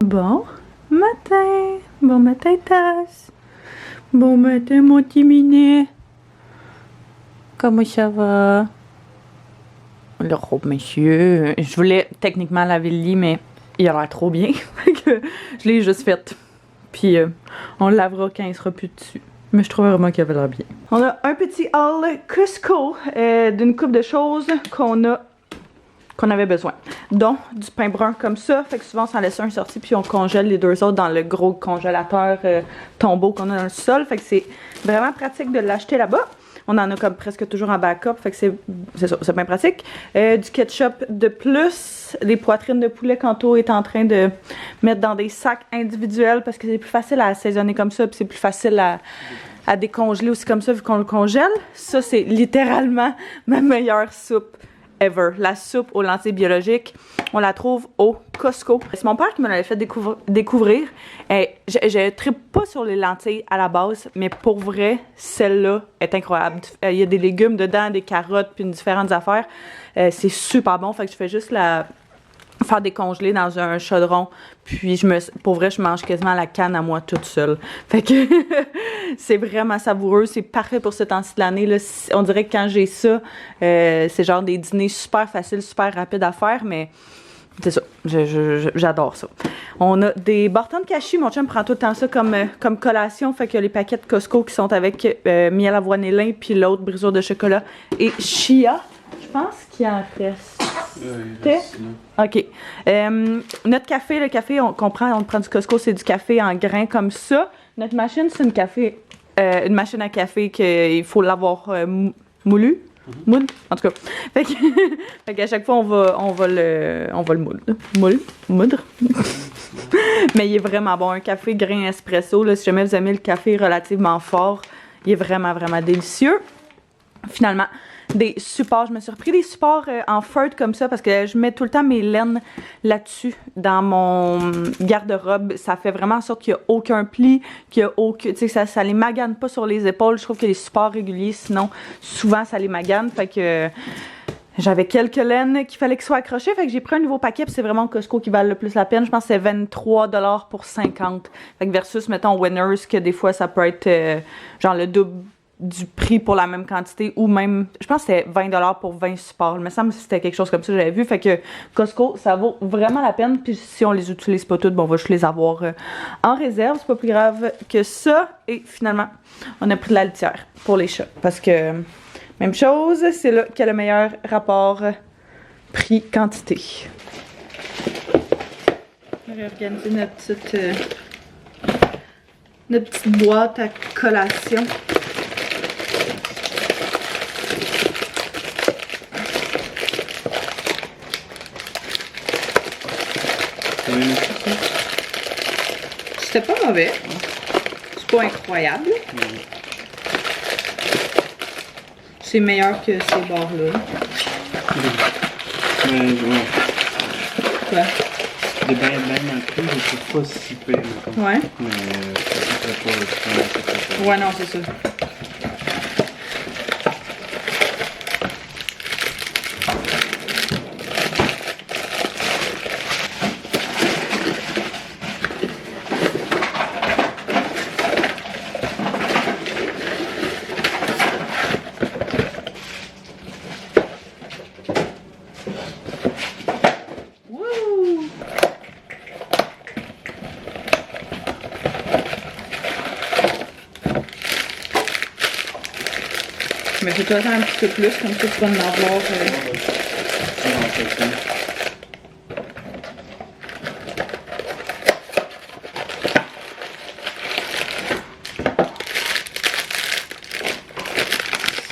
Bon matin. Bon matin, Tasse. Bon matin, mon petit minet. Comment ça va? Le robe, monsieur. Je voulais techniquement laver le lit, mais il a l'air trop bien. Fait que je l'ai juste fait. Puis on le lavera quand il sera plus dessus. Mais je trouvais vraiment qu'il avait l'air bien. On a un petit haul Costco d'une couple de choses qu'on avait besoin. Donc, du pain brun comme ça. Fait que souvent, on s'en laisse un sorti puis on congèle les deux autres dans le gros congélateur tombeau qu'on a dans le sol. Fait que c'est vraiment pratique de l'acheter là-bas. On en a comme presque toujours en backup. Fait que c'est ça, c'est bien pratique. Du ketchup de plus. Des poitrines de poulet qu'Anto est en train de mettre dans des sacs individuels parce que c'est plus facile à assaisonner comme ça. Puis c'est plus facile à décongeler aussi comme ça vu qu'on le congèle. Ça, c'est littéralement ma meilleure soupe ever. La soupe aux lentilles biologiques, on la trouve au Costco. C'est mon père qui me l'avait fait découvrir. Je trippe pas sur les lentilles à la base, mais pour vrai, celle-là est incroyable. Il y a des légumes dedans, des carottes, puis différentes affaires. C'est super bon, fait que je fais juste la faire décongeler dans un chaudron, puis pour vrai, je mange quasiment la canne à moi toute seule. Fait que c'est vraiment savoureux, c'est parfait pour ce temps-ci de l'année. On dirait que quand j'ai ça, c'est genre des dîners super faciles, super rapides à faire, mais c'est ça, j'adore ça. On a des bâtons de cachis, mon chum prend tout le temps ça comme collation, fait que les paquets de Costco qui sont avec miel avoinélin, puis l'autre brisure de chocolat et chia. Je pense qu'il y en reste. OK. Notre café, le café qu'on prend, on prend du Costco, c'est du café en grains comme ça. Notre machine, c'est une machine à café qu'il faut l'avoir moulu. Moule, en tout cas. Fait qu'à chaque fois, on va le moudre. Mais il est vraiment bon. Un café grain espresso, là, si jamais vous aimez le café relativement fort, il est vraiment, vraiment délicieux. Finalement, des supports. Je me suis repris des supports en feutre comme ça parce que je mets tout le temps mes laines là-dessus dans mon garde-robe. Ça fait vraiment en sorte qu'il n'y a aucun pli, qu'il y a aucun, tu sais, ça les magane pas sur les épaules. Je trouve que les supports réguliers, sinon, souvent, ça les magane. Fait que j'avais quelques laines qu'il fallait qu'ils soient accrochées. Fait que j'ai pris un nouveau paquet, puis c'est vraiment Costco qui valent le plus la peine. Je pense que c'est 23$ pour 50. Fait que versus, mettons, Winners, que des fois, ça peut être genre le double du prix pour la même quantité ou même, je pense que c'était 20$ pour 20 supports. Il me semble que c'était quelque chose comme ça que j'avais vu. Fait que Costco, ça vaut vraiment la peine. Puis si on les utilise pas toutes, bon, on va juste les avoir en réserve. C'est pas plus grave que ça. Et finalement, on a pris de la litière pour les chats. Parce que, même chose, c'est là qu'il y a le meilleur rapport prix-quantité. On va réorganiser notre petite boîte à collation. C'était pas mauvais. C'est pas incroyable. C'est meilleur que ces bords-là. Quoi? De bien un peu, je trouve pas si pire. Ouais. Mais ça serait pas. Ouais, non, c'est ça. Mais fais-toi un petit peu plus, comme ça tu vas en avoir.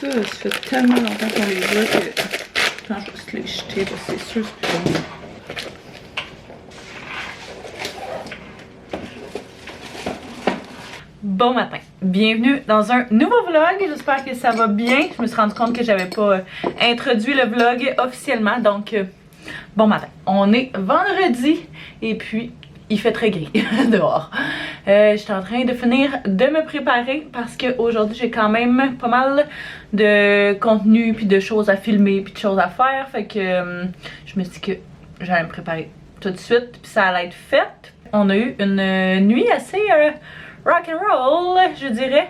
Ça fait tellement longtemps qu'on les a que quand je vais juste les jeter, parce que c'est sûr que c'est plus bon. Bon matin, bienvenue dans un nouveau vlog, j'espère que ça va bien. Je me suis rendu compte que j'avais pas introduit le vlog officiellement, donc bon matin. On est vendredi et puis il fait très gris dehors. J'étais en train de finir de me préparer parce qu'aujourd'hui j'ai quand même pas mal de contenu puis de choses à filmer puis de choses à faire. Fait que je me suis dit que j'allais me préparer tout de suite puis ça allait être fait. On a eu une nuit assez rock and roll, je dirais.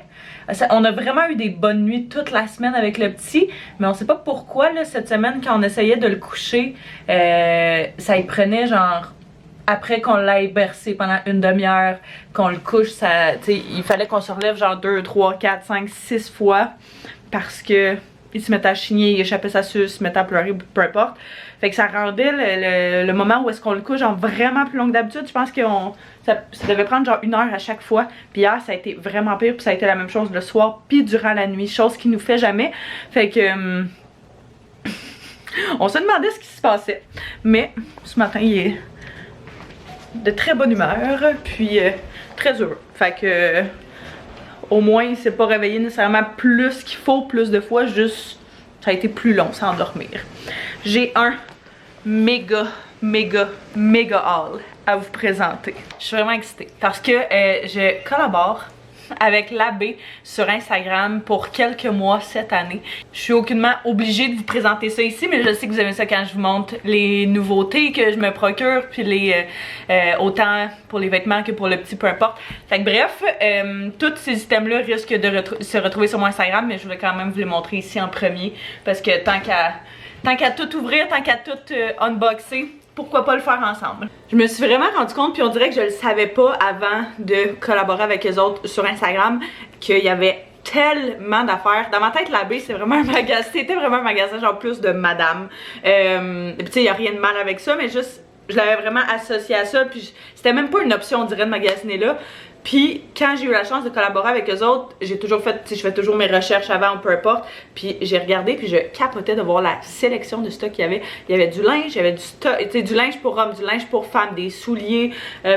On a vraiment eu des bonnes nuits toute la semaine avec le petit, mais on sait pas pourquoi là, cette semaine quand on essayait de le coucher, ça y prenait genre après qu'on l'ait bercé pendant une demi-heure, qu'on le couche, ça, il fallait qu'on se relève genre 2, 3, 4, 5, 6 fois parce que il se mettait à chigner, il échappait sa suce, il se mettait à pleurer, peu importe. Fait que ça rendait le moment où est-ce qu'on le couche genre vraiment plus long que d'habitude. Je pense que ça devait prendre genre 1 heure à chaque fois. Puis hier ça a été vraiment pire, puis ça a été la même chose le soir puis durant la nuit, chose qui nous fait jamais. Fait que on se demandait ce qui se passait. Mais ce matin il est de très bonne humeur, puis très heureux. Fait que au moins il s'est pas réveillé nécessairement plus qu'il faut, plus de fois, juste ça a été plus long sans dormir. J'ai un méga haul à vous présenter. Je suis vraiment excitée parce que je collabore avec l'abbé sur Instagram pour quelques mois cette année. Je suis aucunement obligée de vous présenter ça ici, mais je sais que vous aimez ça quand je vous montre les nouveautés que je me procure, puis les autant pour les vêtements que pour le petit, peu importe. Fait que bref, tous ces items-là risquent de se retrouver sur mon Instagram, mais je voulais quand même vous les montrer ici en premier, parce que tant qu'à tout ouvrir, tant qu'à tout unboxer, pourquoi pas le faire ensemble. Je me suis vraiment rendu compte, puis on dirait que je le savais pas avant de collaborer avec les autres sur Instagram, qu'il y avait tellement d'affaires. Dans ma tête, l'abbé, c'est vraiment un magasin, c'était vraiment un magasin genre plus de madame. Puis tu sais, il y a rien de mal avec ça, mais juste, je l'avais vraiment associé à ça, puis c'était même pas une option, on dirait, de magasiner là. Puis quand j'ai eu la chance de collaborer avec eux autres, j'ai toujours fait, je fais toujours mes recherches avant ou peu importe. Puis j'ai regardé, puis je capotais de voir la sélection de stock qu'il y avait. Il y avait du linge, il y avait du stock, tu sais, du linge pour hommes, du linge pour femmes, des souliers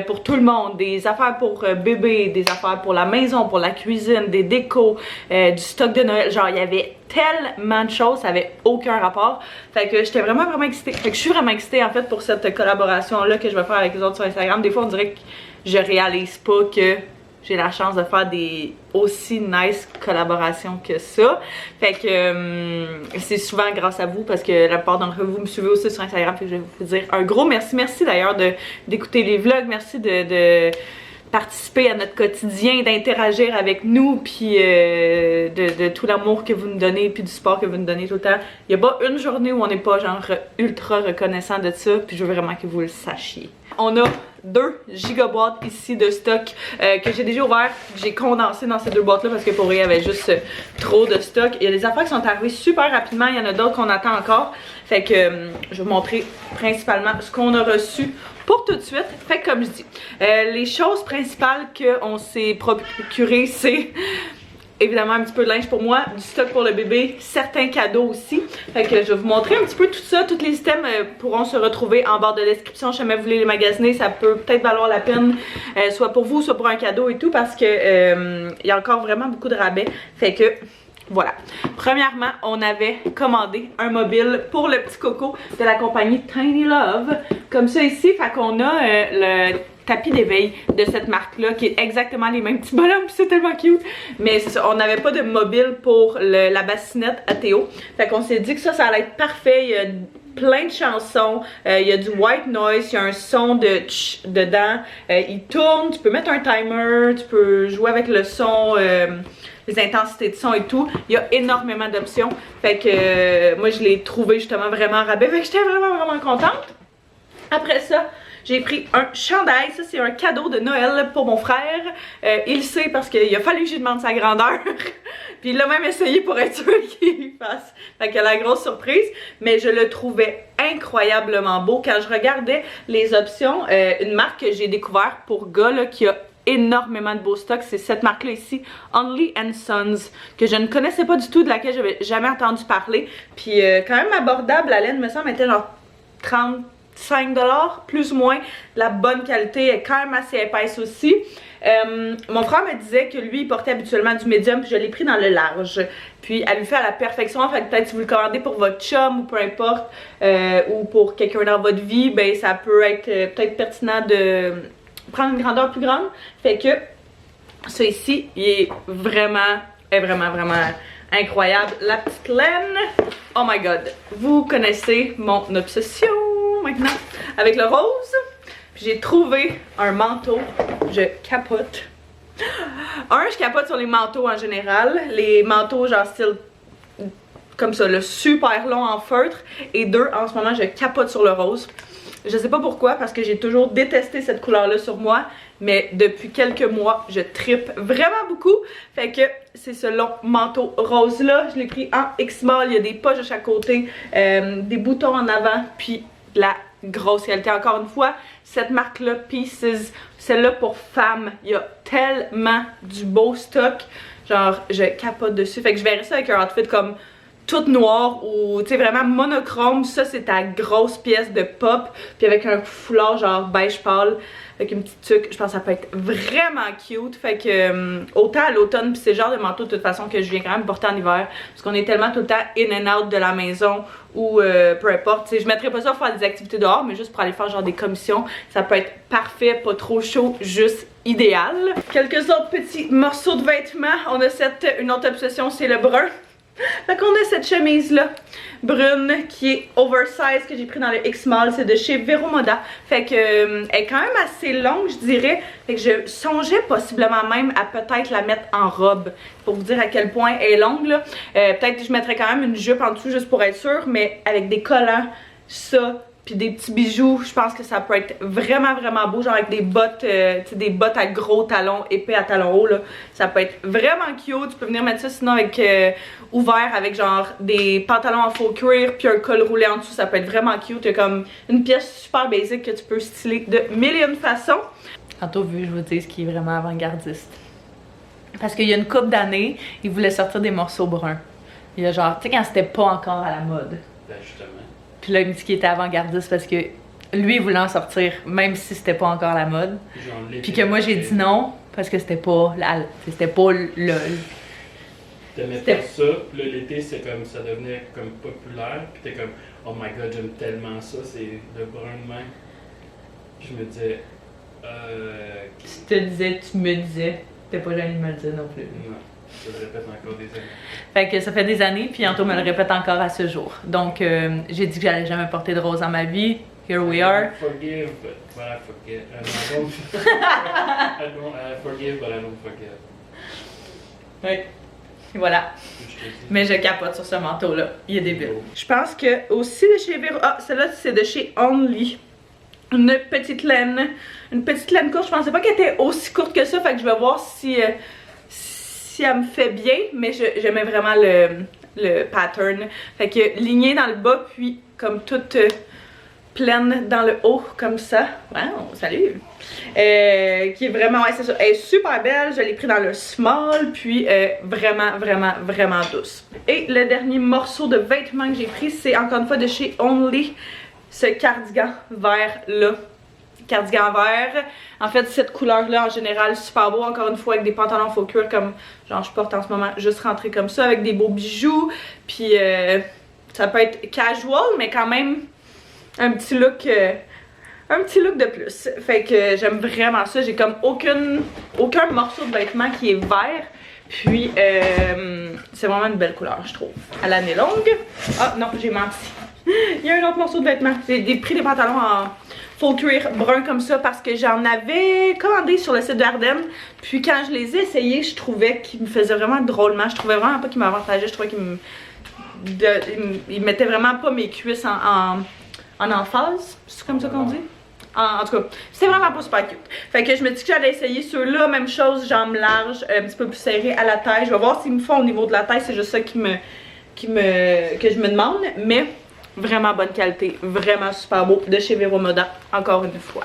pour tout le monde, des affaires pour bébé, des affaires pour la maison, pour la cuisine, des décos, du stock de Noël. Genre il y avait tellement de choses, ça avait aucun rapport. Fait que j'étais vraiment excitée. Fait que je suis vraiment excitée en fait pour cette collaboration là que je vais faire avec les autres sur Instagram. Des fois on dirait que je réalise pas que j'ai la chance de faire des aussi nice collaborations que ça. Fait que c'est souvent grâce à vous parce que la plupart d'entre vous me suivez aussi sur Instagram. Fait que je vais vous dire un gros merci. Merci d'ailleurs d'écouter les vlogs. Merci de participer à notre quotidien, d'interagir avec nous, puis de tout l'amour que vous nous donnez, puis du support que vous nous donnez tout le temps. Il n'y a pas une journée où on n'est pas genre ultra reconnaissant de ça, puis je veux vraiment que vous le sachiez. On a 2 gigaboîtes ici de stock que j'ai déjà ouvert, j'ai condensé dans ces 2 boîtes là parce que pour eux il y avait juste trop de stock. Il y a des affaires qui sont arrivées super rapidement, il y en a d'autres qu'on attend encore. Fait que je vais vous montrer principalement ce qu'on a reçu pour tout de suite. Fait que comme je dis, les choses principales qu'on s'est procurées, c'est évidemment un petit peu de linge pour moi, du stock pour le bébé, certains cadeaux aussi. Fait que je vais vous montrer un petit peu tout ça. Tous les items pourront se retrouver en barre de description. Si jamais vous voulez les magasiner, ça peut peut-être valoir la peine, soit pour vous, soit pour un cadeau et tout, parce que il y a encore vraiment beaucoup de rabais. Fait que voilà. Premièrement, on avait commandé un mobile pour le petit coco de la compagnie Tiny Love. Comme ça ici, fait qu'on a le tapis d'éveil de cette marque-là, qui est exactement les mêmes petits bonhommes, c'est tellement cute. Mais c'est ça, on n'avait pas de mobile pour la bassinette à Théo. Fait qu'on s'est dit que ça allait être parfait. Il y a plein de chansons, il y a du white noise, il y a un son de tch dedans. Il tourne, tu peux mettre un timer, tu peux jouer avec le son, les intensités de son et tout. Il y a énormément d'options. Fait que moi je l'ai trouvé justement vraiment rabais. Fait que j'étais vraiment contente. Après ça, j'ai pris un chandail, ça c'est un cadeau de Noël pour mon frère. Il sait parce qu'il a fallu que je lui demande sa grandeur. Puis il l'a même essayé pour être sûr qu'il fasse. Fait que la grosse surprise. Mais je le trouvais incroyablement beau. Quand je regardais les options, une marque que j'ai découvert pour gars là, qui a énormément de beaux stocks, c'est cette marque là ici, Only & Sons, que je ne connaissais pas du tout, de laquelle j'avais jamais entendu parler. Puis quand même abordable, la laine me semble était genre 35 $, plus ou moins. La bonne qualité est quand même assez épaisse aussi. Mon frère me disait que lui il portait habituellement du médium, puis je l'ai pris dans le large. Puis elle lui fait à la perfection. Fait que peut-être si vous le commandez pour votre chum ou peu importe, ou pour quelqu'un dans votre vie, ben ça peut être peut-être pertinent de prendre une grandeur plus grande. Fait que ça ici, il est vraiment incroyable. La petite laine, oh my god, vous connaissez mon obsession maintenant avec le rose. J'ai trouvé un manteau. Je capote. Je capote sur les manteaux en général. Les manteaux genre style comme ça, le super long en feutre. Et 2, en ce moment, je capote sur le rose. Je sais pas pourquoi, parce que j'ai toujours détesté cette couleur-là sur moi. Mais depuis quelques mois, je trippe vraiment beaucoup. Fait que c'est ce long manteau rose-là. Je l'ai pris en X-Small. Il y a des poches de chaque côté, des boutons en avant, puis de la grosse qualité. Encore une fois, cette marque-là, Pieces, celle-là pour femmes, il y a tellement du beau stock. Genre, je capote dessus. Fait que je verrais ça avec un outfit comme toute noire ou tu sais vraiment monochrome. Ça c'est ta grosse pièce de pop, puis avec un foulard genre beige pâle avec une petite tuque, je pense que ça peut être vraiment cute. Fait que autant à l'automne, puis c'est le genre de manteau de toute façon que je viens quand même porter en hiver, parce qu'on est tellement tout le temps in and out de la maison ou peu importe. Tu sais, je mettrais pas ça pour faire des activités dehors, mais juste pour aller faire genre des commissions, ça peut être parfait, pas trop chaud, juste idéal. Quelques autres petits morceaux de vêtements. On a une autre obsession, c'est le brun. Fait qu'on a cette chemise là brune qui est oversize que j'ai pris dans le X-Small, c'est de chez Vero Moda. Fait que elle est quand même assez longue, je dirais. Fait que je songeais possiblement même à peut-être la mettre en robe pour vous dire à quel point elle est longue là. Peut-être que je mettrais quand même une jupe en dessous juste pour être sûre, mais avec des collants, ça puis des petits bijoux, je pense que ça peut être vraiment vraiment beau, genre avec des bottes, tu sais, des bottes à gros talons épais à talons hauts là, ça peut être vraiment cute. Tu peux venir mettre ça sinon avec ouvert avec genre des pantalons en faux cuir puis un col roulé en dessous, ça peut être vraiment cute. Il y a comme une pièce super basique que tu peux styler de mille et une façons. Tantôt vu, je vous dis ce qui est vraiment avant-gardiste. Parce qu'il y a une couple d'années, ils voulaient sortir des morceaux bruns. Il y a genre, tu sais quand c'était pas encore à la mode. Ben justement. Puis là, il me dit qu'il était avant-gardiste parce que lui, il voulait en sortir même si c'était pas encore la mode. Puis que moi, j'ai dit non parce que c'était pas le... T'aimais pas ça, puis là l'été c'est comme ça devenait comme populaire, puis t'es comme oh my god j'aime tellement ça, c'est le brun de même. Puis je me disais Tu me disais, t'es pas gêné de me le dire non plus. Non, je le répète encore des années. Fait que ça fait des années, puis Anto me le répète encore à ce jour. Donc j'ai dit que j'allais jamais porter de rose dans ma vie. Here we are. I forgive, but I forget. I forgive, but I don't forget. Oui. Et voilà. Mais je capote sur ce manteau-là. Il est débile. Je pense que aussi de chez Vero... Ah, celle-là, c'est de chez Only. Une petite laine. Une petite laine courte. Je pensais pas qu'elle était aussi courte que ça. Fait que je vais voir si elle me fait bien. Mais j'aimais vraiment le pattern. Fait que lignée dans le bas, puis comme toute... pleine dans le haut comme ça. Wow, salut! Qui est vraiment, ouais, c'est ça. Elle est super belle. Je l'ai pris dans le small, puis vraiment, vraiment, vraiment douce. Et le dernier morceau de vêtement que j'ai pris, c'est encore une fois de chez Only, ce cardigan vert là. Cardigan vert. En fait, cette couleur-là, en général, super beau. Encore une fois, avec des pantalons faux cuir comme genre je porte en ce moment, juste rentré comme ça, avec des beaux bijoux. Puis ça peut être casual, mais quand même un petit look de plus. Fait que j'aime vraiment ça. J'ai comme aucun morceau de vêtement qui est vert. Puis c'est vraiment une belle couleur, je trouve. À l'année longue. Ah non, j'ai menti. Il y a un autre morceau de vêtement. J'ai pris des pantalons en faux cuir brun comme ça parce que j'en avais commandé sur le site de Ardennes. Puis quand je les ai essayés, je trouvais qu'ils me faisaient vraiment drôlement. Je trouvais vraiment pas qu'ils m'avantageaient. Je trouvais qu'ils mettaient vraiment pas mes cuisses en emphase, c'est comme ça qu'on dit? En tout cas, c'était vraiment pas super cute. Fait que je me dis que j'allais essayer ceux-là, même chose, jambes larges, un petit peu plus serrées à la taille. Je vais voir s'ils me font au niveau de la taille, c'est juste ça que je me demande. Mais vraiment bonne qualité, vraiment super beau, de chez Vero Moda, encore une fois.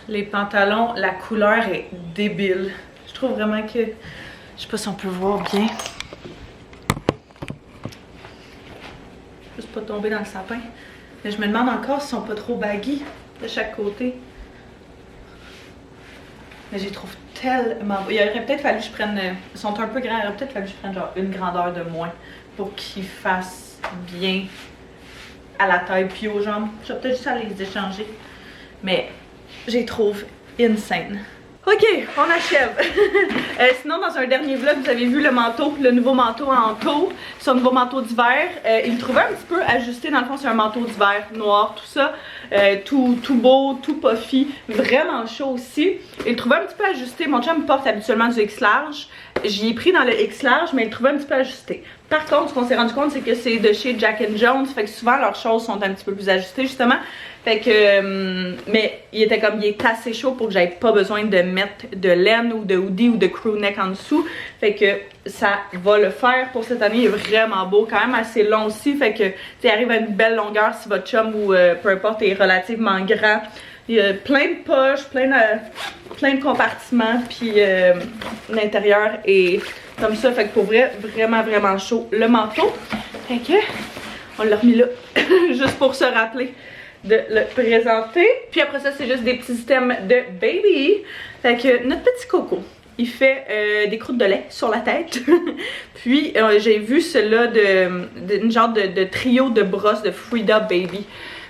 Les pantalons, la couleur est débile. Je trouve vraiment que, je sais pas si on peut voir bien. Juste pas tomber dans le sapin. Mais je me demande encore s'ils sont pas trop baggy de chaque côté. Mais j'y trouve tellement beau. Il aurait peut-être fallu que je prenne... Ils sont un peu grands, il aurait peut-être fallu que je prenne genre une grandeur de moins pour qu'ils fassent bien à la taille puis aux jambes. Je vais peut-être juste aller les échanger. Mais j'y trouve insane. Ok, on achève. Sinon, dans un dernier vlog, vous avez vu le manteau, le nouveau manteau en taupe, son nouveau manteau d'hiver. Il le trouvait un petit peu ajusté, dans le fond, c'est un manteau d'hiver, noir, tout ça. Tout beau, tout puffy, vraiment chaud aussi. Il le trouvait un petit peu ajusté. Mon chum porte habituellement du X large. J'y ai pris dans le X large, mais il le trouvait un petit peu ajusté. Par contre, ce qu'on s'est rendu compte, c'est que c'est de chez Jack & Jones, fait que souvent leurs choses sont un petit peu plus ajustées, justement. Fait que, mais il était comme, il est assez chaud pour que j'aie pas besoin de mettre de laine ou de hoodie ou de crew neck en dessous. Fait que ça va le faire pour cette année. Il est vraiment beau, quand même assez long aussi. Fait que, tu arrive à une belle longueur si votre chum ou peu importe est relativement grand. Il y a plein de poches, plein de compartiments, puis l'intérieur est comme ça. Fait que pour vrai, vraiment chaud le manteau. Fait que, on l'a remis là, juste pour se rappeler de le présenter. Puis après ça, c'est juste des petits items de baby. Fait que notre petit coco, il fait des croûtes de lait sur la tête. Puis j'ai vu celui-là d'une genre de trio de brosses de Frida Baby.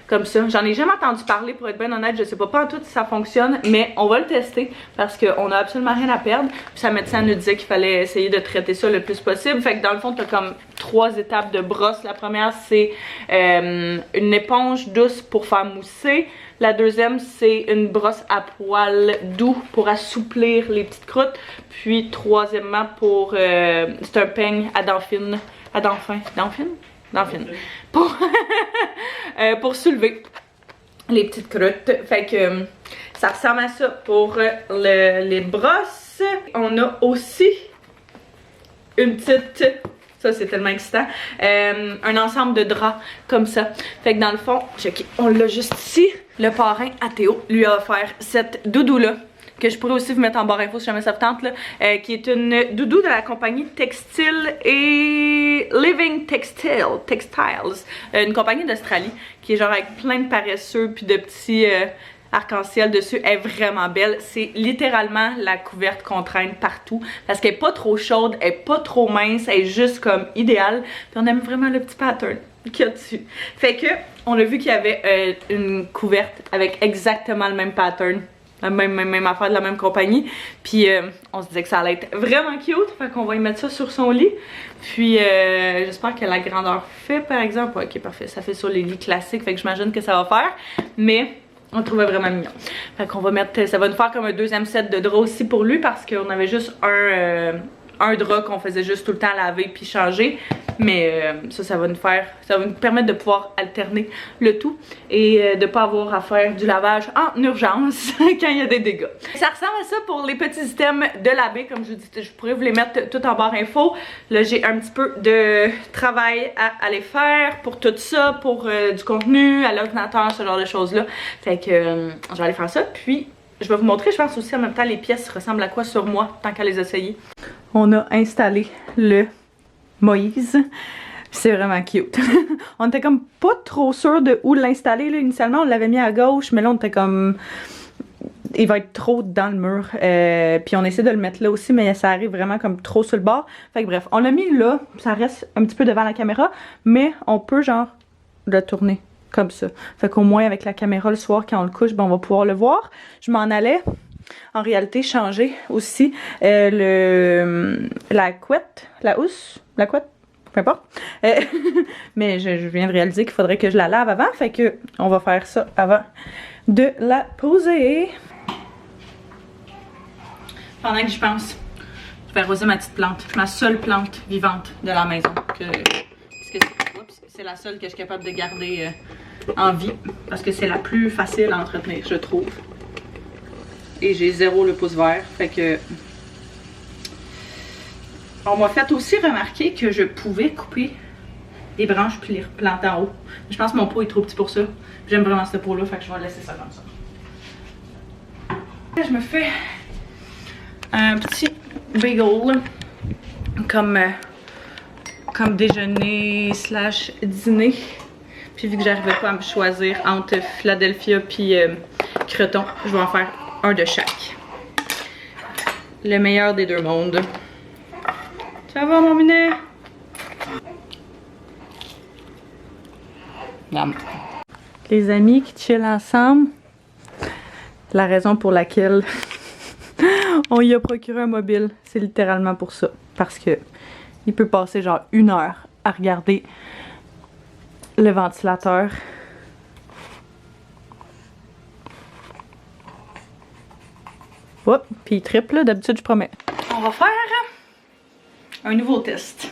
Comme ça. J'en ai jamais entendu parler, pour être bien honnête. Je sais pas en tout si ça fonctionne, mais on va le tester parce qu'on a absolument rien à perdre. Puis sa médecin nous disait qu'il fallait essayer de traiter ça le plus possible. Fait que dans le fond, t'as comme 3 étapes de brosse. La première, c'est une éponge douce pour faire mousser. La deuxième, c'est une brosse à poils doux pour assouplir les petites croûtes. Puis troisièmement, c'est un peigne à dents fines. À dents fins. Dents fines? Dents fines. Pour soulever les petites croûtes. Fait que ça ressemble à ça pour les brosses. On a aussi une petite... Ça, c'est tellement excitant. Un ensemble de draps comme ça. Fait que dans le fond, on l'a juste ici. Le parrain à Théo lui a offert cette doudou-là, que je pourrais aussi vous mettre en barre info si jamais ça vous tente, là, qui est une doudou de la compagnie Textile et Living Textiles, une compagnie d'Australie qui est genre avec plein de paresseux puis de petits arc-en-ciel dessus. Elle est vraiment belle. C'est littéralement la couverte qu'on traîne partout parce qu'elle est pas trop chaude, elle est pas trop mince, elle est juste comme idéale. Puis on aime vraiment le petit pattern qu'il y a dessus. Fait que on a vu qu'il y avait une couverte avec exactement le même pattern. La même affaire de la même compagnie. Puis on se disait que ça allait être vraiment cute. Fait qu'on va y mettre ça sur son lit. Puis j'espère que la grandeur fait par exemple. Ok, parfait. Ça fait sur les lits classiques. Fait que j'imagine que ça va faire. Mais on le trouvait vraiment mignon. Fait qu'on va mettre. Ça va nous faire comme un deuxième set de draps aussi pour lui. Parce qu'on avait juste un drap qu'on faisait juste tout le temps laver puis changer. Mais ça va nous permettre de pouvoir alterner le tout et de pas avoir à faire du lavage en urgence quand il y a des dégâts. Ça ressemble à ça pour les petits items de la baie, comme je vous dis, je pourrais vous les mettre tout en barre info. Là j'ai un petit peu de travail à aller faire pour tout ça, pour du contenu, à l'ordinateur, ce genre de choses là. Fait que je vais aller faire ça, puis je vais vous montrer, je pense aussi en même temps les pièces ressemblent à quoi sur moi, tant qu'à les essayer. On a installé le Moïse. C'est vraiment cute. On était comme pas trop sûr de où l'installer. Initialement, on l'avait mis à gauche, mais là, on était comme... Il va être trop dans le mur. Puis on essaie de le mettre là aussi, mais ça arrive vraiment comme trop sur le bord. Fait que bref, on l'a mis là. Ça reste un petit peu devant la caméra, mais on peut genre le tourner comme ça. Fait qu'au moins, avec la caméra le soir, quand on le couche, ben, on va pouvoir le voir. Je m'en allais... En réalité, changer aussi la couette, la housse, la couette, peu importe. Mais je viens de réaliser qu'il faudrait que je la lave avant, fait que on va faire ça avant de la poser. Pendant que je pense, je vais arroser ma petite plante, ma seule plante vivante de la maison. C'est la seule que je suis capable de garder en vie, parce que c'est la plus facile à entretenir, je trouve. Et j'ai 0 le pouce vert, fait que... On m'a fait aussi remarquer que je pouvais couper des branches puis les replanter en haut. Je pense que mon pot est trop petit pour ça. J'aime vraiment ce pot là, fait que je vais laisser ça comme ça. Je me fais un petit bagel comme déjeuner / dîner. Puis vu que j'arrivais pas à me choisir entre Philadelphia puis Creton, je vais en faire un de chaque. Le meilleur des deux mondes. Ça va, mon minet? Les amis qui chillent ensemble. La raison pour laquelle On y a procuré un mobile, c'est littéralement pour ça. Parce que il peut passer genre 1 heure à regarder le ventilateur. Hop, puis il triple, d'habitude je promets. On va faire un nouveau test.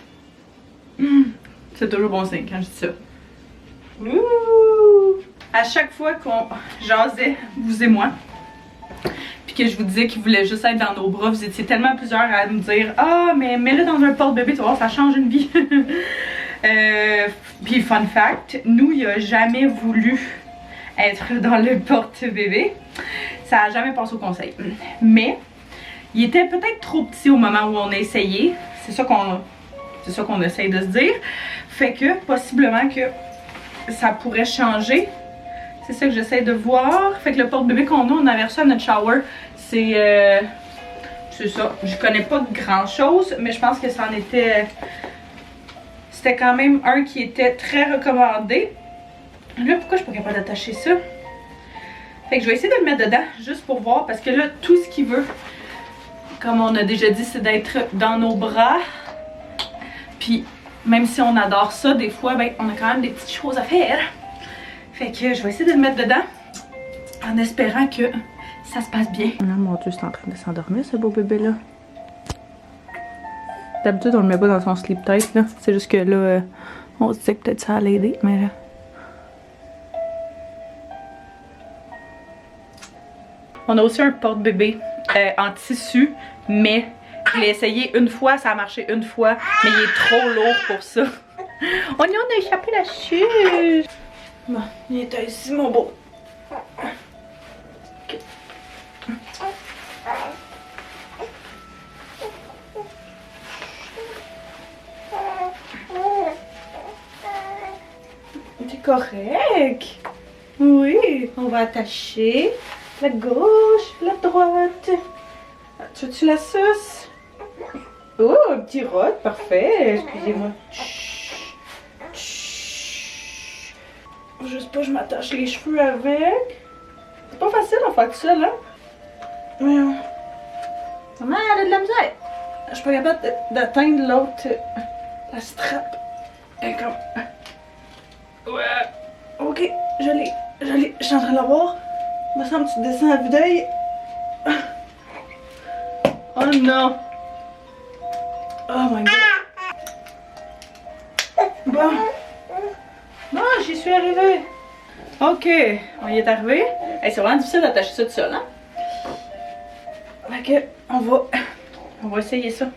C'est toujours bon signe quand je dis ça. Ouh! À chaque fois qu'on jasait, vous et moi, puis que je vous disais qu'il voulait juste être dans nos bras, vous étiez tellement plusieurs à me dire « Ah, mais mets-le dans un porte-bébé, tu vas voir, ça change une vie. » Puis fun fact, nous, il a jamais voulu être dans le porte-bébé. Ça a jamais passé au conseil. Mais il était peut-être trop petit au moment où on a essayé. C'est ça qu'on essaye de se dire. Fait que possiblement que ça pourrait changer. C'est ça que j'essaie de voir. Fait que le porte-bébé qu'on a, on avait reçu à notre shower. C'est ça. Je connais pas grand chose, mais je pense que ça en était. C'était quand même un qui était très recommandé. Là, pourquoi je suis pas capable d'attacher ça? Fait que je vais essayer de le mettre dedans, juste pour voir, parce que là, tout ce qu'il veut, comme on a déjà dit, c'est d'être dans nos bras. Puis, même si on adore ça, des fois, ben, on a quand même des petites choses à faire. Fait que je vais essayer de le mettre dedans, en espérant que ça se passe bien. Oh mon Dieu, c'est en train de s'endormir, ce beau bébé-là. D'habitude, on le met pas dans son sleep tight, là. C'est juste que là, on se disait que peut-être ça allait aider, mais là... On a aussi un porte-bébé en tissu, mais je l'ai essayé une fois, ça a marché une fois, mais il est trop lourd pour ça. On a échappé la chute. Bon, il est ici, mon beau. Okay. C'est correct. Oui, on va attacher. La gauche, la droite. Tu veux-tu la sauce? Oh, un petit rot, parfait. Excusez-moi. Juste pas, je m'attache les cheveux avec. C'est pas facile en faire tout seul, hein? Maman, elle a de la misère. Je suis pas capable d'atteindre l'autre. La strap. Et comme. Ouais. Ok, je l'ai. Je suis en train de l'avoir. Il me semble que tu descends à vue d'œil. Oh non! Oh my god! Bon! Non, j'y suis arrivée! Ok, on y est arrivé. Hey, c'est vraiment difficile d'attacher ça tout seul, hein? Fait que, on va essayer ça.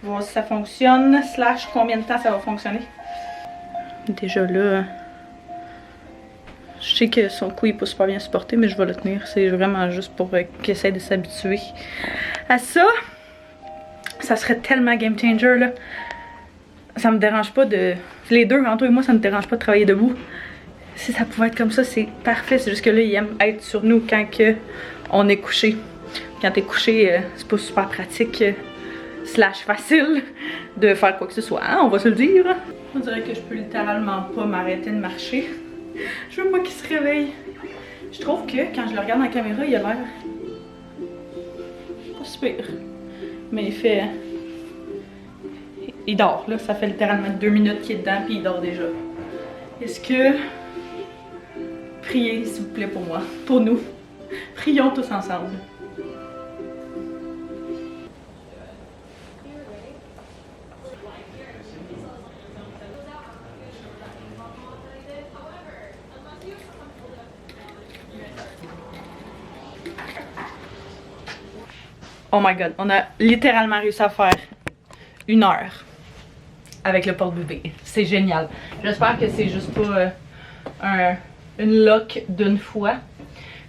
On va voir si ça fonctionne, / combien de temps ça va fonctionner. Déjà là... Je sais que son cou il peut super bien supporter, mais je vais le tenir. C'est vraiment juste pour qu'il essaie de s'habituer à ça. Ça serait tellement game changer là. Ça me dérange pas de... Les deux, Anto et moi, ça me dérange pas de travailler debout. Si ça pouvait être comme ça, c'est parfait. C'est juste que là, il aime être sur nous quand on est couché. Quand t'es couché, c'est pas super pratique / facile de faire quoi que ce soit, hein? On va se le dire. On dirait que je peux littéralement pas m'arrêter de marcher. Je veux pas qu'il se réveille. Je trouve que quand je le regarde dans la caméra, il a l'air pas super. Mais il fait... Il dort, là. Ça fait littéralement 2 minutes qu'il est dedans, puis il dort déjà. Est-ce que... Priez, s'il vous plaît, pour moi. Pour nous. Prions tous ensemble. Oh my god, on a littéralement réussi à faire 1 heure avec le porte-bébé. C'est génial. J'espère que c'est juste pas une lock d'une fois.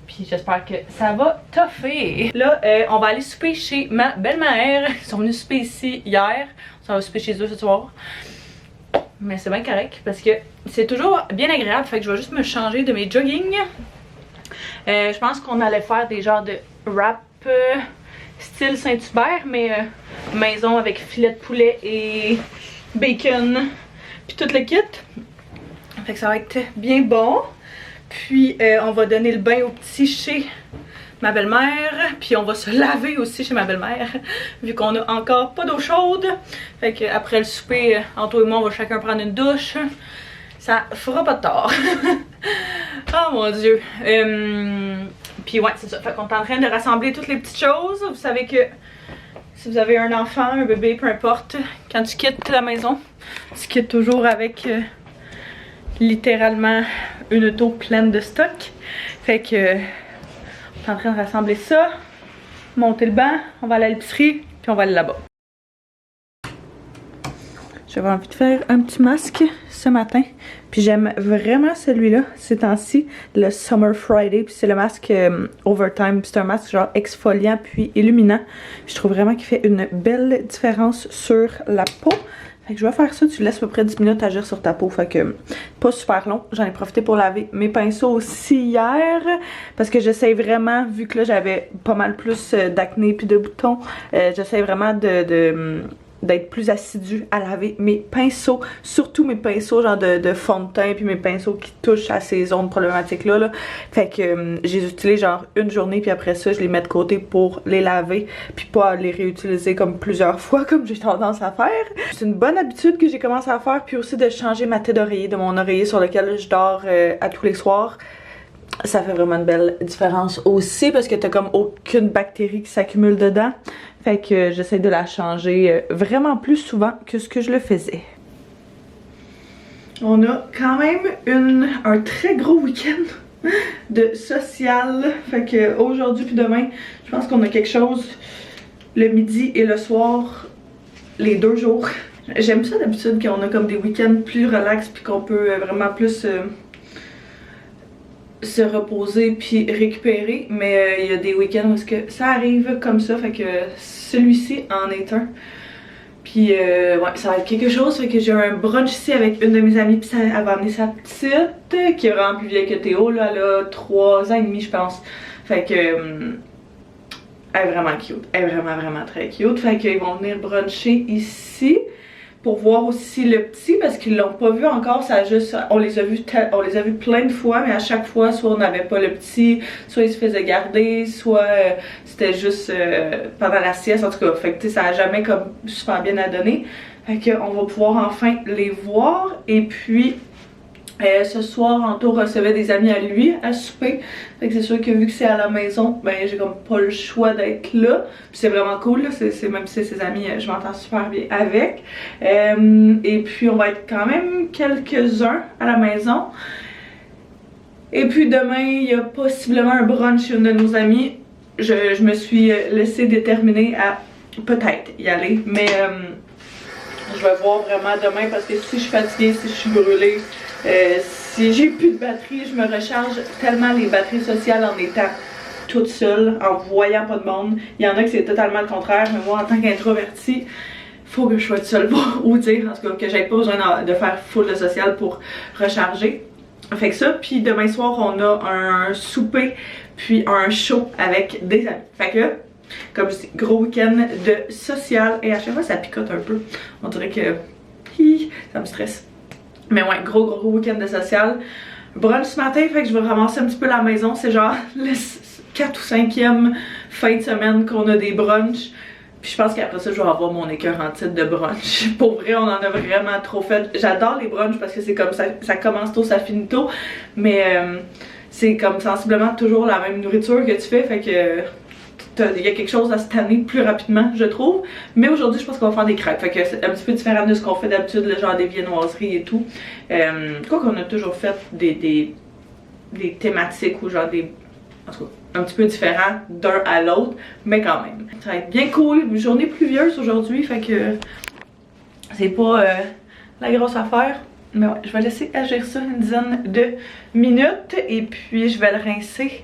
Puis j'espère que ça va toffer. Là, on va aller souper chez ma belle-mère. Ils sont venus souper ici hier. On va souper chez eux ce soir. Mais c'est bien correct parce que c'est toujours bien agréable. Fait que je vais juste me changer de mes jogging. Je pense qu'on allait faire des genres de wrap style Saint-Hubert, mais maison avec filet de poulet et bacon. Puis tout le kit. Fait que ça va être bien bon. Puis on va donner le bain au petit chez ma belle-mère. Puis on va se laver aussi chez ma belle-mère, vu qu'on a encore pas d'eau chaude. Fait que après le souper, Anto et moi, on va chacun prendre une douche. Ça fera pas de tort. Oh mon dieu. Puis ouais, c'est ça. Fait qu'on est en train de rassembler toutes les petites choses. Vous savez que si vous avez un enfant, un bébé, peu importe, quand tu quittes la maison, tu quittes toujours avec littéralement une auto pleine de stock. Fait que on est en train de rassembler ça, monter le banc, on va aller à l'épicerie, puis on va aller là-bas. J'avais envie de faire un petit masque ce matin, puis j'aime vraiment celui-là ces temps-ci, le Summer Friday, puis c'est le masque Overtime, c'est un masque genre exfoliant puis illuminant. Je trouve vraiment qu'il fait une belle différence sur la peau. Fait que je vais faire ça, tu laisses à peu près 10 minutes agir sur ta peau, fait que pas super long. J'en ai profité pour laver mes pinceaux aussi hier, parce que j'essaie vraiment, vu que là j'avais pas mal plus d'acné puis de boutons, j'essaie vraiment d'être plus assidue à laver mes pinceaux, surtout mes pinceaux genre de fond de teint puis mes pinceaux qui touchent à ces zones problématiques là. Fait que je les utilise genre une journée puis après ça je les mets de côté pour les laver puis pas les réutiliser comme plusieurs fois comme j'ai tendance à faire. C'est une bonne habitude que j'ai commencé à faire, puis aussi de changer ma tête d'oreiller de mon oreiller sur lequel je dors à tous les soirs. Ça fait vraiment une belle différence aussi parce que t'as comme aucune bactérie qui s'accumule dedans. Fait que j'essaie de la changer vraiment plus souvent que ce que je le faisais. On a quand même un très gros week-end de social. Fait que aujourd'hui puis demain, je pense qu'on a quelque chose le midi et le soir, les 2 jours. J'aime ça d'habitude qu'on a comme des week-ends plus relax puis qu'on peut vraiment plus se reposer puis récupérer, mais il y a des week-ends où est-ce que ça arrive comme ça, fait que celui-ci en est un. Puis ouais, ça va être quelque chose, fait que j'ai un brunch ici avec une de mes amies, puis elle va amener sa petite, qui est vraiment plus vieille que Théo, là, elle a 3 ans et demi je pense. Fait que elle est vraiment cute, elle est vraiment très cute, fait qu'ils vont venir bruncher ici. Pour voir aussi le petit parce qu'ils l'ont pas vu encore, ça a juste, on les a vus plein de fois, mais à chaque fois soit on n'avait pas le petit, soit il se faisait garder, soit c'était juste pendant la sieste, en tout cas, fait que ça a jamais comme super bien à donner. Fait que on va pouvoir enfin les voir. Et puis ce soir, Anto recevait des amis à lui à souper. Fait que c'est sûr que vu que c'est à la maison, ben j'ai comme pas le choix d'être là. Puis c'est vraiment cool, là. Même si c'est ses amis, je m'entends super bien avec. Et puis on va être quand même quelques-uns à la maison. Et puis demain, il y a possiblement un brunch chez une de nos amis. Je me suis laissée déterminer à peut-être y aller. Mais je vais voir vraiment demain parce que si je suis fatiguée, si je suis brûlée, si j'ai plus de batterie, je me recharge tellement les batteries sociales en étant toute seule, en voyant pas de monde. Il y en a que c'est totalement le contraire, mais moi en tant qu'introvertie, faut que je sois toute seule pour vous dire, en tout cas, que j'aie pas besoin de faire full de social pour recharger. Fait que ça, puis demain soir on a un souper puis un show avec des amis. Fait que comme je dis, gros week-end de social, et à chaque fois ça picote un peu. On dirait que ça me stresse. Mais ouais, gros week-end de social. Brunch ce matin, fait que je vais ramasser un petit peu la maison. C'est genre le 4 ou 5e fin de semaine qu'on a des brunchs. Puis je pense qu'après ça, je vais avoir mon écœur en titre de brunch. Pour vrai, on en a vraiment trop fait. J'adore les brunchs parce que c'est comme ça commence tôt, ça finit tôt. Mais c'est comme sensiblement toujours la même nourriture que tu fais. Fait que il y a quelque chose à se tanner plus rapidement, je trouve. Mais aujourd'hui, je pense qu'on va faire des crêpes. Fait que c'est un petit peu différent de ce qu'on fait d'habitude, le genre des viennoiseries et tout. Quoi qu'on a toujours fait des thématiques ou genre des... En tout cas, un petit peu différent d'un à l'autre, mais quand même. Ça va être bien cool. Une journée pluvieuse aujourd'hui, fait que c'est pas la grosse affaire. Mais ouais, je vais laisser agir ça une dizaine de minutes et puis je vais le rincer,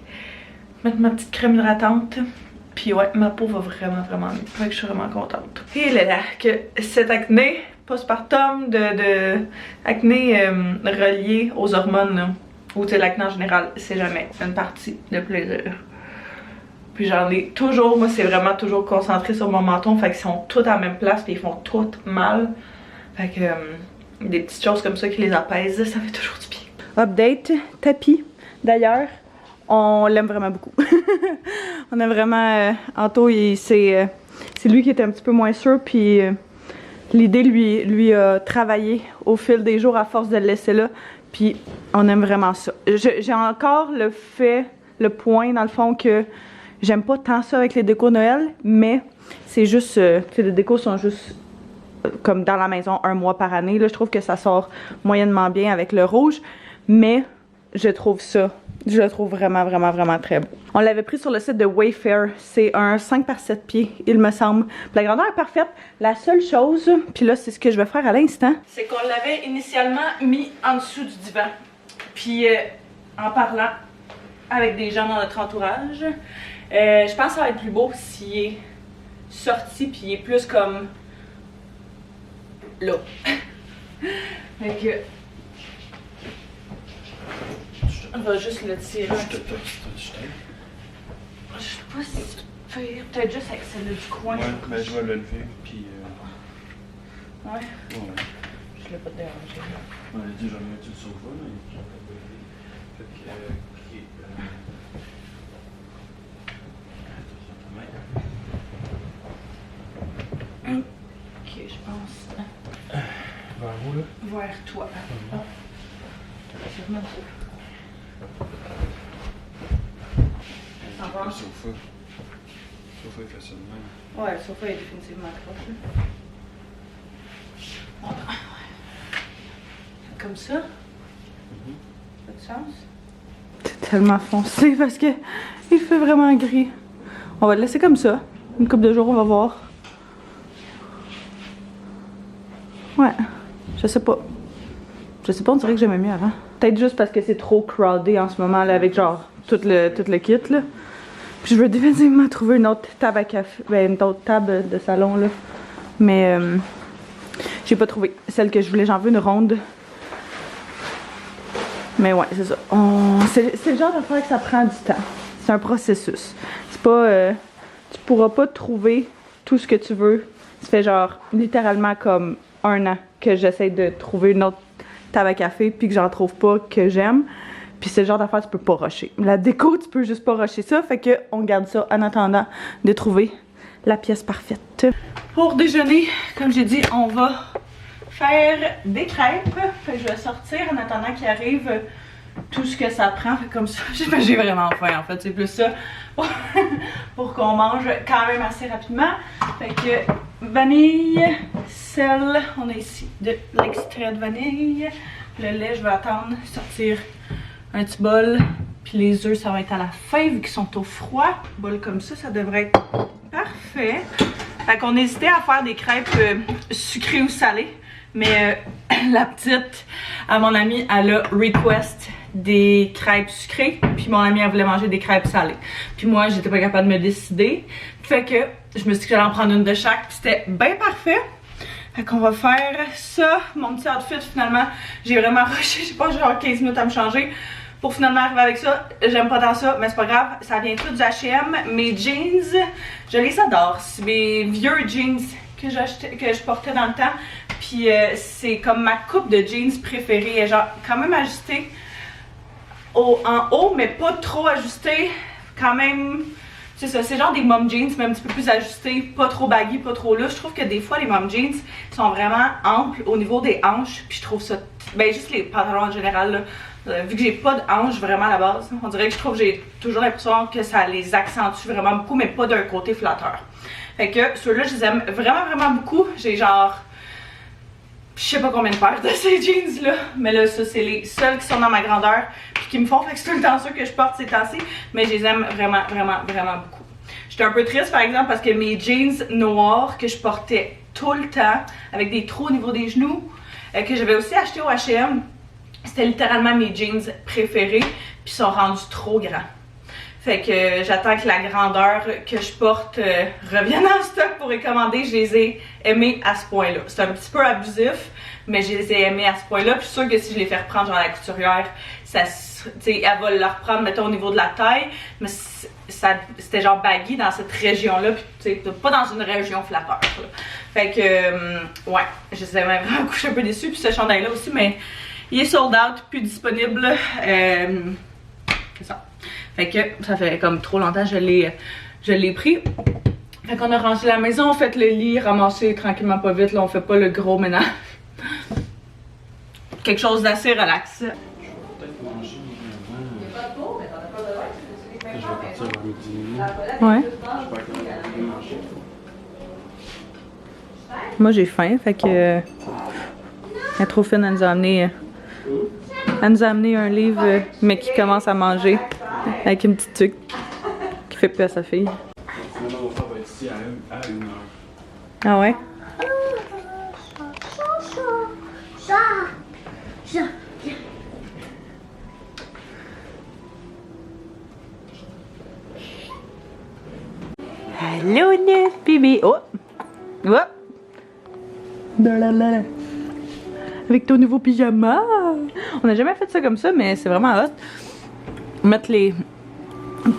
mettre ma petite crème hydratante. Puis ouais, ma peau va vraiment mieux. Fait que je suis vraiment contente. Et là, que cette acné postpartum de acné reliée aux hormones, là, ou l'acné en général, c'est jamais une partie de plaisir. Puis j'en ai toujours, moi c'est vraiment toujours concentré sur mon menton, fait qu'ils sont tous à la même place puis ils font tous mal. Fait que des petites choses comme ça qui les apaisent, ça fait toujours du bien. Update, tapis. D'ailleurs, on l'aime vraiment beaucoup. On aime vraiment Anto, c'est lui qui était un petit peu moins sûr, puis l'idée lui a travaillé au fil des jours à force de le laisser là, puis on aime vraiment ça. J'ai encore le point dans le fond que j'aime pas tant ça avec les décos Noël, mais c'est juste, les décos sont juste comme dans la maison 1 mois par année. Là, je trouve que ça sort moyennement bien avec le rouge, mais je le trouve vraiment, vraiment, vraiment très beau. On l'avait pris sur le site de Wayfair. C'est un 5 par 7 pieds, il me semble. La grandeur est parfaite. La seule chose, puis là, c'est ce que je vais faire à l'instant, c'est qu'on l'avait initialement mis en dessous du divan. Puis, en parlant avec des gens dans notre entourage, je pense que ça va être plus beau s'il est sorti, puis il est plus comme là. Fait que on va juste le tirer. Je sais pas si pire, peut-être juste avec celle-là du coin. Ouais, ben je vais le lever, puis ouais. Ouais. Je l'ai pas dérangé. On a dit, j'en ai mettre sur le sofa, mais j'en ai pas levé. Fait que, ok. Ok, je pense. Vers où, là? Vers toi. Je remonte. Le sofa. Le sofa est fait ça de même. Ouais, le sofa est définitivement croche. Comme ça. Ça a du sens? C'est tellement foncé parce que il fait vraiment gris. On va le laisser comme ça. Une couple de jours, on va voir. Ouais, je sais pas. On dirait que j'aimais mieux avant. Peut-être juste parce que c'est trop crowded en ce moment là avec genre tout le kit là. Puis je veux définitivement trouver une autre table à café, une autre table de salon là. Mais j'ai pas trouvé celle que je voulais, j'en veux une ronde. Mais ouais, c'est ça. C'est le genre d'affaire que ça prend du temps. C'est un processus. C'est pas tu pourras pas trouver tout ce que tu veux. Ça fait genre littéralement comme 1 an que j'essaie de trouver une autre table à café puis que j'en trouve pas que j'aime. Puis c'est le genre d'affaire tu peux pas rusher. La déco, tu peux juste pas rusher ça. Fait que on garde ça en attendant de trouver la pièce parfaite. Pour déjeuner, comme j'ai dit, on va faire des crêpes. Fait que je vais sortir en attendant qu'il arrive tout ce que ça prend. Fait comme ça, j'ai vraiment faim en fait. C'est plus ça pour qu'on mange quand même assez rapidement. Fait que vanille, sel, on a ici de l'extrait de vanille. Le lait, je vais attendre sortir un petit bol. Puis les œufs, ça va être à la fin vu qu'ils sont au froid. Un bol comme ça devrait être parfait. Fait qu'on hésitait à faire des crêpes sucrées ou salées. Mais la petite, à mon amie, elle a request des crêpes sucrées. Puis mon amie, elle voulait manger des crêpes salées. Puis moi, j'étais pas capable de me décider. Fait que je me suis dit que j'allais en prendre une de chaque. Puis c'était bien parfait. Fait qu'on va faire ça. Mon petit outfit, finalement, j'ai vraiment rushé. J'ai pas genre 15 minutes à me changer pour finalement arriver avec ça. J'aime pas tant ça, mais c'est pas grave. Ça vient tout du H&M. Mes jeans, je les adore. C'est mes vieux jeans que je portais dans le temps. Puis c'est comme ma coupe de jeans préférée. Genre quand même ajustée en haut, mais pas trop ajustée. Quand même, c'est ça, c'est genre des mom jeans, mais un petit peu plus ajustés. Pas trop baggy, pas trop lousse. Je trouve que des fois, les mom jeans sont vraiment amples au niveau des hanches. Puis je trouve ça, ben juste les pantalons en général, là, vu que j'ai pas de hanches vraiment à la base, on dirait que je trouve que j'ai toujours l'impression que ça les accentue vraiment beaucoup, mais pas d'un côté flatteur. Fait que ceux-là, je les aime vraiment, vraiment beaucoup. J'ai genre, je sais pas combien de paires de ces jeans là, mais là ça c'est les seuls qui sont dans ma grandeur puis qui me font, fait que c'est tout le temps ça que je porte ces temps-ci, mais je les aime vraiment, vraiment, vraiment beaucoup. J'étais un peu triste par exemple parce que mes jeans noirs que je portais tout le temps avec des trous au niveau des genoux, que j'avais aussi acheté au H&M, c'était littéralement mes jeans préférés puis sont rendus trop grands. Fait que j'attends que la grandeur que je porte revienne en stock pour les commander. Je les ai aimés à ce point-là. C'est un petit peu abusif, mais je les ai aimés à ce point-là. Puis je suis sûre que si je les fais reprendre genre à la couturière, elle va la reprendre, mettons, au niveau de la taille. Mais c'était genre baggy dans cette région-là. Puis pas dans une région flatteur. Là. Fait que, ouais, je les aimais vraiment coucher un peu déçue. Puis ce chandail-là aussi, mais il est sold out, plus disponible. C'est ça. Fait que ça fait comme trop longtemps que je l'ai pris. Fait qu'on a rangé la maison, on fait le lit, ramassé tranquillement pas vite, là on fait pas le gros ménage. Quelque chose d'assez relax. Je vais peut-être manger avant. Je vais partir vers midi. Ouais. J'espère que je vais manger. Moi j'ai faim, fait que elle est trop fine, elle nous a amené un livre mais qui commence à manger avec une petite tuque qui fait peur à sa fille. Sinon, mon frère va être ici à 1h. Ah ouais? Allô, le bébé! Oh! Oh! Blablabla. Avec ton nouveau pyjama! On n'a jamais fait ça comme ça, mais c'est vraiment hot. Mettre les...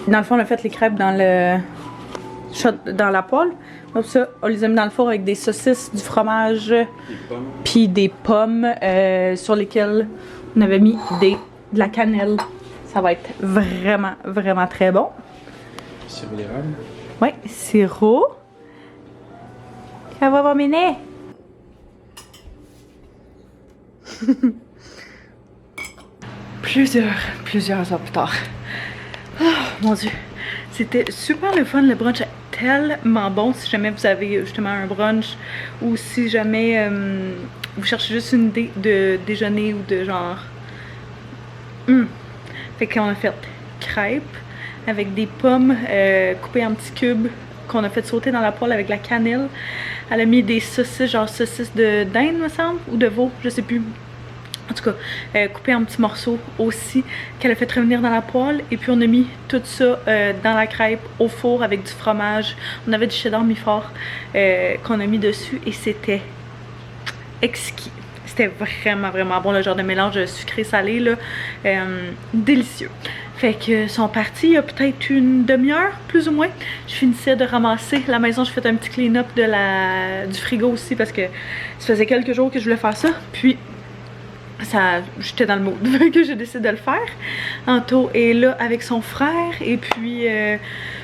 Dans le fond, on a fait les crêpes dans la poêle. Comme ça, on les a mis dans le four avec des saucisses, du fromage, puis des pommes sur lesquelles on avait mis de la cannelle. Ça va être vraiment, vraiment très bon. Sirop d'érable. Ouais, sirop. Ça va voir mes nez. Plusieurs heures plus tard. Oh mon dieu. C'était super le fun, le brunch est tellement bon si jamais vous avez justement un brunch ou si jamais vous cherchez juste une idée de déjeuner ou de genre... Fait qu'on a fait crêpes avec des pommes coupées en petits cubes qu'on a fait sauter dans la poêle avec la cannelle. Elle a mis des saucisses, genre saucisses de dinde me semble, ou de veau, je sais plus. En tout cas, coupé en petits morceaux aussi, qu'elle a fait revenir dans la poêle. Et puis on a mis tout ça dans la crêpe, au four avec du fromage. On avait du cheddar mi-fort qu'on a mis dessus et c'était exquis. C'était vraiment, vraiment bon, le genre de mélange sucré-salé, là. Délicieux. Fait que sont partis il y a peut-être une demi-heure, plus ou moins. Je finissais de ramasser la maison, je faisais un petit clean-up du frigo aussi parce que ça faisait quelques jours que je voulais faire ça. Puis j'étais dans le mood que j'ai décidé de le faire. Anto est là avec son frère et puis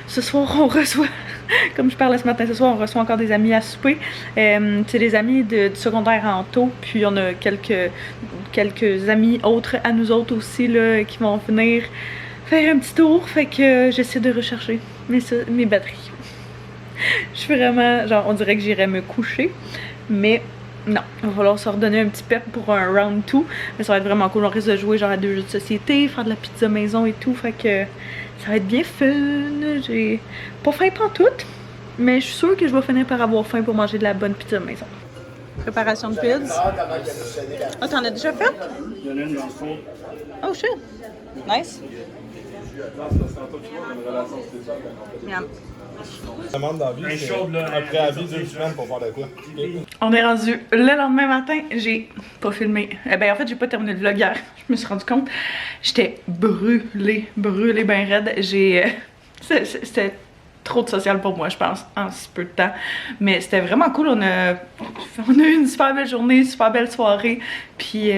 ce soir on reçoit, comme je parlais ce matin, ce soir on reçoit encore des amis à souper. C'est des amis du secondaire à Anto, puis on a quelques amis autres à nous autres aussi là, qui vont venir faire un petit tour. Fait que j'essaie de rechercher mes batteries. Je suis vraiment, genre on dirait que j'irais me coucher, mais non, il va falloir se redonner un petit pep pour un round 2. Mais ça va être vraiment cool, on risque de jouer genre à 2 jeux de société, faire de la pizza maison et tout. Fait que ça va être bien fun. J'ai pas faim pantoute, mais je suis sûre que je vais finir par avoir faim pour manger de la bonne pizza maison. Préparation de pizza. Ah, t'en as déjà fait? Il y en a une dans le fond. Oh shit! Nice! Miam. Demande d'envie, c'est un préavis de 2 semaines pour faire de quoi. On est rendu le lendemain matin, j'ai pas filmé. Ben en fait j'ai pas terminé le vlog hier, je me suis rendu compte. J'étais brûlée ben raide. C'était trop de social pour moi je pense, en si peu de temps. Mais c'était vraiment cool, on a eu une super belle journée, une super belle soirée. Puis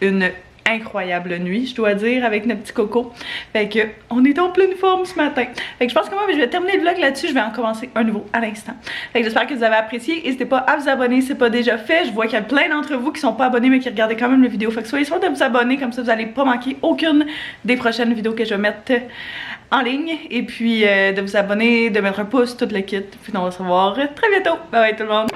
une incroyable nuit, je dois dire, avec notre petit coco. Fait que on est en pleine forme ce matin. Fait que je pense que moi je vais terminer le vlog là-dessus, je vais en commencer un nouveau à l'instant. Fait que j'espère que vous avez apprécié. N'hésitez pas à vous abonner si c'est pas déjà fait. Je vois qu'il y a plein d'entre vous qui sont pas abonnés mais qui regardaient quand même les vidéos. Fait que soyez sûrs de vous abonner, comme ça vous allez pas manquer aucune des prochaines vidéos que je vais mettre en ligne. Et puis de vous abonner, de mettre un pouce, tout le kit. Puis on va se revoir très bientôt. Bye bye tout le monde.